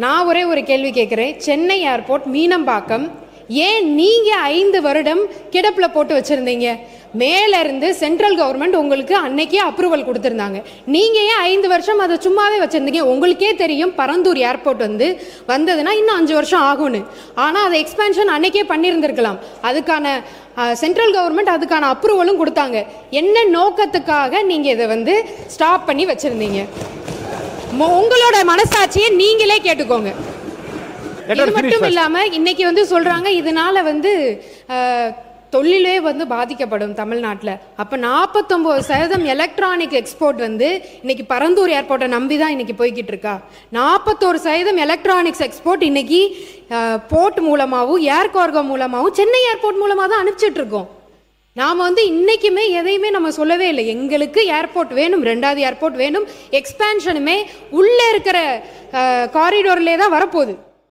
நான் ஒரே ஒரு கேள்வி கேட்குறேன். சென்னை ஏர்போர்ட் மீனம்பாக்கம் ஏன் நீங்கள் 5 வருடம் கிடப்பில் போட்டு வச்சுருந்தீங்க? மேலேருந்து சென்ட்ரல் கவர்மெண்ட் உங்களுக்கு அன்னைக்கே அப்ரூவல் கொடுத்துருந்தாங்க. நீங்கள் ஏன் 5 வருஷம் அதை சும்மாவே வச்சுருந்தீங்க? உங்களுக்கே தெரியும் பரந்தூர் ஏர்போர்ட் வந்ததுன்னா இன்னும் 5 வருஷம் ஆகும்னு. ஆனால் அதை எக்ஸ்பேன்ஷன் அன்னைக்கே பண்ணியிருந்திருக்கலாம். அதுக்கான சென்ட்ரல் கவர்மெண்ட் அதுக்கான அப்ரூவலும் கொடுத்தாங்க. என்ன நோக்கத்துக்காக நீங்கள் இதை ஸ்டாப் பண்ணி வச்சுருந்தீங்க? உங்களோட மனசாட்சியை நீங்களே கேட்டுக்கோங்க. இது மட்டும் இல்லாம இன்னைக்கு சொல்றாங்க இதனால தொழிலே பாதிக்கப்படும் தமிழ்நாட்டில். அப்போ 49% எலக்ட்ரானிக் எக்ஸ்போர்ட் இன்னைக்கு பரந்தூர் ஏர்போர்ட்டை நம்பி தான் இன்னைக்கு போய்கிட்டு இருக்கா. 41% எலக்ட்ரானிக்ஸ் எக்ஸ்போர்ட் இன்னைக்கு போர்ட் மூலமாகவும் ஏர் கார்கோ மூலமாகவும் சென்னை ஏர்போர்ட் மூலமாக தான் அனுப்பிச்சிட்டு இருக்கோம். நாம் இன்னைக்குமே எதையுமே நம்ம சொல்லவே இல்லை. எங்களுக்கு ஏர்போர்ட் வேணும், 2வது ஏர்போர்ட் வேணும், எக்ஸ்பேன்ஷனுமே உள்ளே இருக்கிற காரிடோர்லேயே தான் வரப்போகுது.